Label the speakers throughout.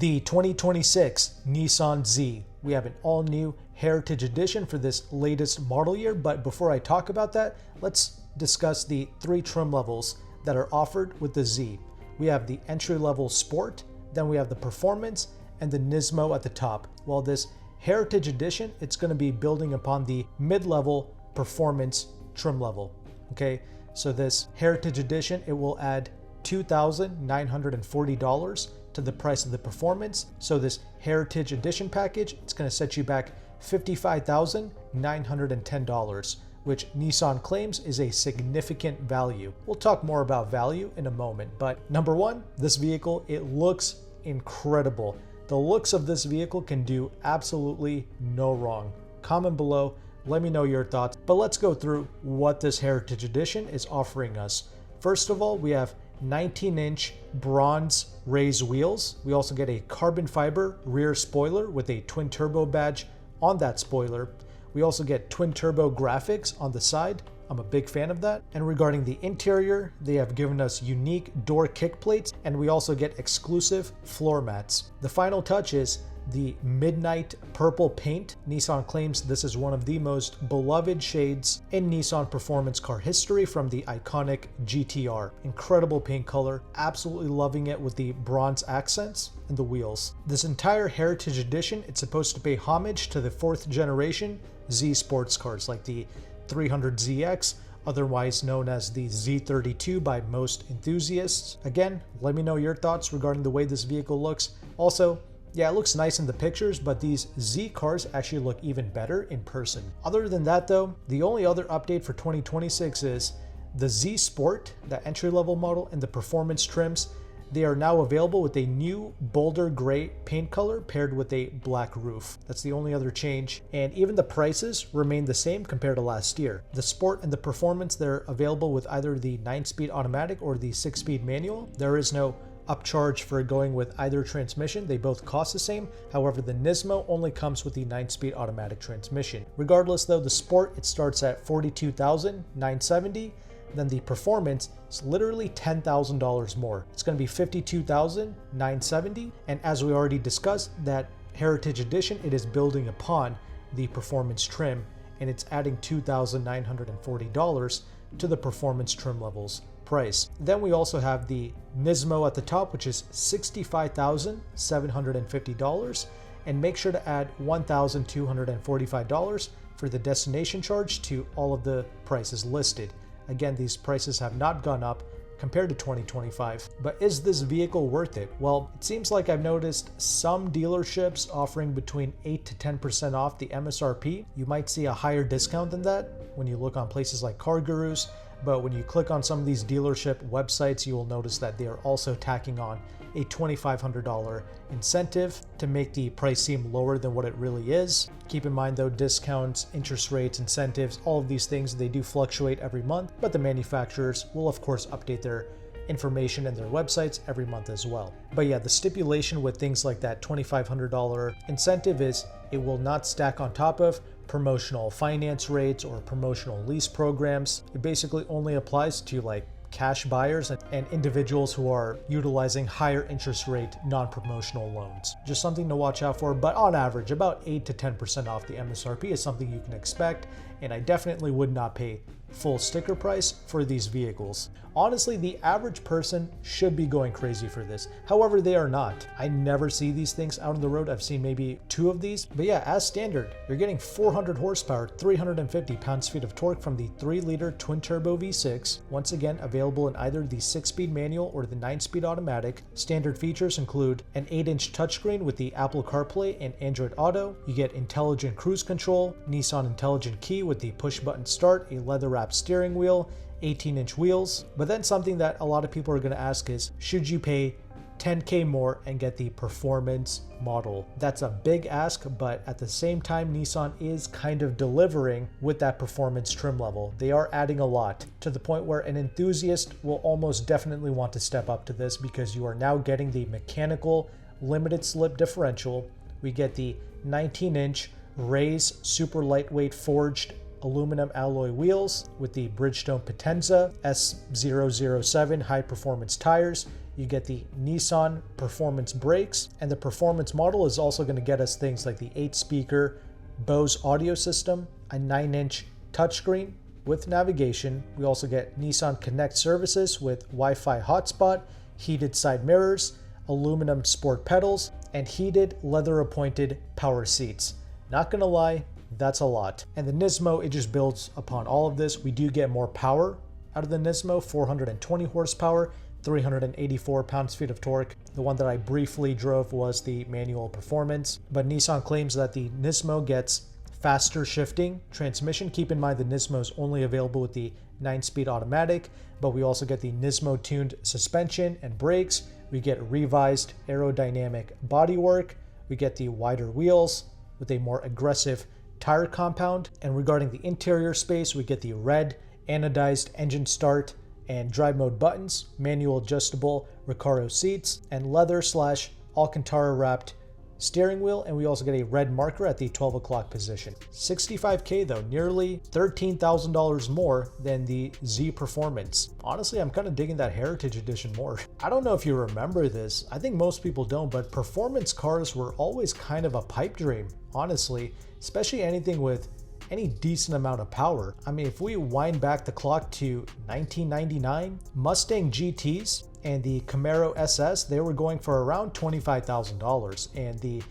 Speaker 1: the 2026 Nissan Z. We have an all-new Heritage Edition for this latest model year, but before I talk about that, let's discuss the three trim levels that are offered with the Z. We have the entry-level Sport, then we have the Performance, and the Nismo at the top. While this Heritage Edition, it's going to be building upon the mid-level Performance trim level. Okay, so this Heritage Edition, it will add $2,940 to the price of the Performance. So this Heritage Edition package, it's going to set you back $55,910, which Nissan claims is a significant value. We'll talk more about value in a moment, but number one, this vehicle, it looks incredible. The looks of this vehicle can do absolutely no wrong. Comment below, let me know your thoughts, but let's go through what this Heritage Edition is offering us. First of all, we have 19-inch bronze raised wheels. We also get a carbon fiber rear spoiler with a twin turbo badge on that spoiler. We also get twin turbo graphics on the side. I'm a big fan of that. And regarding the interior, they have given us unique door kick plates, and we also get exclusive floor mats. The final touch is the midnight purple paint. Nissan claims this is one of the most beloved shades in Nissan performance car history from the iconic GTR. Incredible paint color, absolutely loving it with the bronze accents and the wheels. This entire Heritage Edition, it's supposed to pay homage to the 4th generation Z sports cars like the 300ZX, otherwise known as the Z32 by most enthusiasts. Again, let me know your thoughts regarding the way this vehicle looks. Also, yeah, it looks nice in the pictures, but these Z cars actually look even better in person. Other than that though, the only other update for 2026 is the Z Sport, the entry-level model, and the performance trims. They are now available with a new bolder gray paint color paired with a black roof. That's the only other change. And even the prices remain the same compared to last year. The Sport and the Performance, they're available with either the 9-speed automatic or the 6-speed manual. There is no upcharge for going with either transmission. They both cost the same. However, the Nismo only comes with the 9-speed automatic transmission. Regardless though, the Sport, it starts at $42,970. Then the Performance is literally $10,000 more. It's going to be $52,970. And as we already discussed, that Heritage Edition, it is building upon the Performance trim, and it's adding $2,940 to the Performance trim levels price. Then we also have the Nismo at the top, which is $65,750, and make sure to add $1,245 for the destination charge to all of the prices listed. Again, these prices have not gone up compared to 2025. But is this vehicle worth it? Well, it seems like I've noticed some dealerships offering between 8 to 10% off the MSRP. You might see a higher discount than that when you look on places like Car Gurus, but when you click on some of these dealership websites, you will notice that they are also tacking on a $2,500 incentive to make the price seem lower than what it really is. Keep in mind though, discounts, interest rates, incentives, all of these things, they do fluctuate every month, but the manufacturers will of course update their information in their websites every month as well. But yeah, the stipulation with things like that $2,500 incentive is it will not stack on top of promotional finance rates or promotional lease programs. It basically only applies to like cash buyers and individuals who are utilizing higher interest rate non-promotional loans. Just something to watch out for, but on average, about 8 to 10% off the MSRP is something you can expect, and I definitely would not pay full sticker price for these vehicles. Honestly, the average person should be going crazy for this. However, they are not. I never see these things out on the road. I've seen maybe 2 of these, but yeah, as standard, you're getting 400 horsepower, 350 pounds-feet of torque from the 3-liter twin-turbo V6. Once again, available in either the 6-speed manual or the 9-speed automatic. Standard features include an 8-inch touchscreen with the Apple CarPlay and Android Auto. You get intelligent cruise control, Nissan Intelligent Key with the push-button start, a leather-wrapped steering wheel, 18-inch wheels. But then something that a lot of people are going to ask is, should you pay $10K more and get the performance model? That's a big ask, but at the same time, Nissan is kind of delivering with that performance trim level. They are adding a lot to the point where an enthusiast will almost definitely want to step up to this, because you are now getting the mechanical limited slip differential. We get the 19-inch raised super lightweight forged aluminum alloy wheels with the Bridgestone Potenza S007 high performance tires. You you get the Nissan Performance brakes, and the Performance model is also going to get us things like the 8-speaker Bose audio system, a 9-inch touchscreen with navigation. We also get Nissan Connect services with Wi-Fi hotspot, heated side mirrors, aluminum sport pedals, and heated leather-appointed power seats. Not gonna lie, that's a lot. And the Nismo, it just builds upon all of this. We do get more power out of the Nismo, 420 horsepower, 384 pounds-feet of torque. The one that I briefly drove was the manual Performance, but Nissan claims that the Nismo gets faster shifting transmission. Keep in mind the Nismo is only available with the 9-speed automatic, but we also get the Nismo tuned suspension and brakes. We get revised aerodynamic bodywork. We get the wider wheels with a more aggressive tire compound. And regarding the interior space, we get the red anodized engine start and drive mode buttons, manual adjustable Recaro seats, and leather / Alcantara wrapped steering wheel. And we also get a red marker at the 12 o'clock position. $65K though, nearly $13,000 more than the Z Performance. Honestly, I'm kind of digging that Heritage Edition more. I don't know if you remember this. I think most people don't, but performance cars were always kind of a pipe dream, honestly, especially anything with any decent amount of power. I mean, if we wind back the clock to 1999, Mustang GTs and the Camaro SS, they were going for around $25,000. And the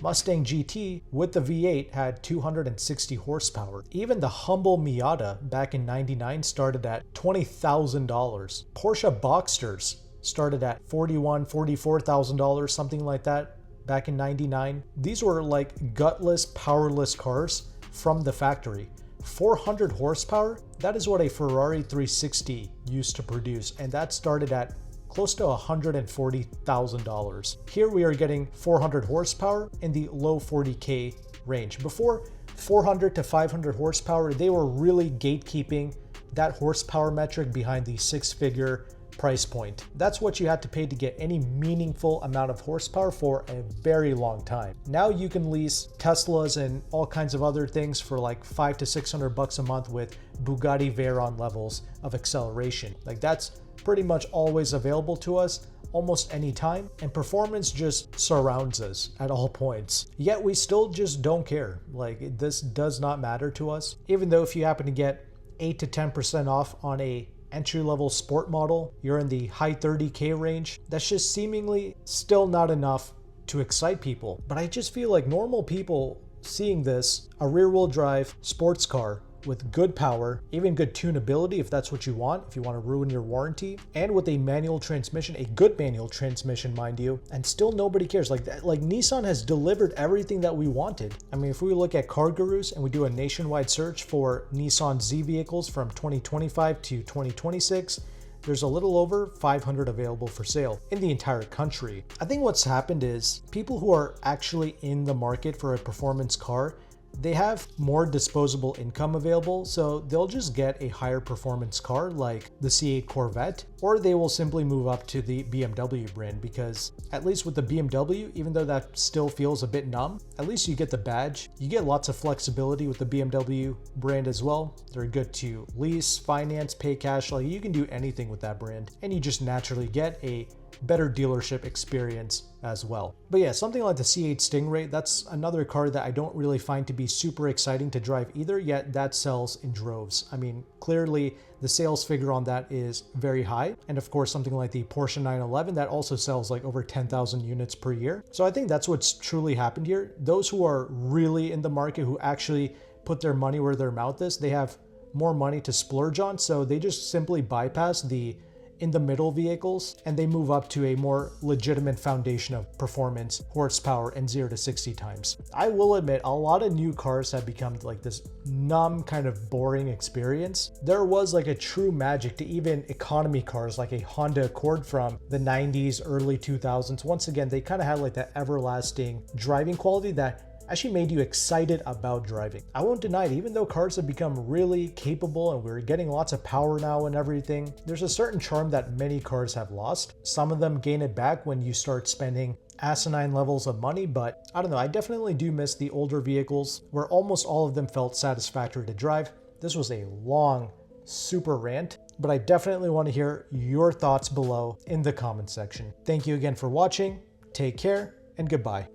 Speaker 1: Mustang GT with the V8 had 260 horsepower. Even the humble Miata back in 99 started at $20,000. Porsche Boxsters started at $41,000, $44,000, something like that back in 99. These were like gutless, powerless cars from the factory. 400 horsepower, that is what a Ferrari 360 used to produce, and that started at close to $140,000. Here we are getting 400 horsepower in the low 40K range. Before 400 to 500 horsepower, they were really gatekeeping that horsepower metric behind the 6-figure price point. That's what you had to pay to get any meaningful amount of horsepower for a very long time. Now you can lease Teslas and all kinds of other things for like $500 to $600 a month with Bugatti Veyron levels of acceleration. Like that's pretty much always available to us almost any time, and performance just surrounds us at all points. Yet we still just don't care. Like this does not matter to us. Even though if you happen to get 8 to 10% off on a entry-level sport model, you're in the high 30K range, that's just seemingly still not enough to excite people. But I just feel like normal people seeing this, a rear-wheel drive sports car with good power, even good tunability if that's what you want, if you want to ruin your warranty, and with a manual transmission, a good manual transmission, mind you, and still nobody cares. Like Nissan has delivered everything that we wanted. I mean, if we look at Car Gurus and we do a nationwide search for Nissan Z vehicles from 2025 to 2026, there's a little over 500 available for sale in the entire country. I think what's happened is people who are actually in the market for a performance car, they have more disposable income available, so they'll just get a higher performance car like the C8 Corvette, or they will simply move up to the BMW brand, because at least with the BMW, even though that still feels a bit numb, at least you get the badge. You get lots of flexibility with the BMW brand as well. They're good to lease, finance, pay cash, like you can do anything with that brand, and you just naturally get a better dealership experience as well. But yeah, something like the C8 Stingray, that's another car that I don't really find to be super exciting to drive either, yet that sells in droves. I mean, clearly the sales figure on that is very high. And of course, something like the Porsche 911, that also sells like over 10,000 units per year. So I think that's what's truly happened here. Those who are really in the market, who actually put their money where their mouth is, they have more money to splurge on, so they just simply bypass the in the middle vehicles and they move up to a more legitimate foundation of performance, horsepower, and 0 to 60 times. I will admit, a lot of new cars have become like this numb, kind of boring experience. There was like a true magic to even economy cars like a Honda Accord from the 90s, early 2000s. Once again, they kind of had like that everlasting driving quality that actually made you excited about driving. I won't deny it, even though cars have become really capable and we're getting lots of power now and everything, there's a certain charm that many cars have lost. Some of them gain it back when you start spending asinine levels of money, but I don't know, I definitely do miss the older vehicles where almost all of them felt satisfactory to drive. This was a long, super rant, but I definitely want to hear your thoughts below in the comment section. Thank you again for watching, take care, and goodbye.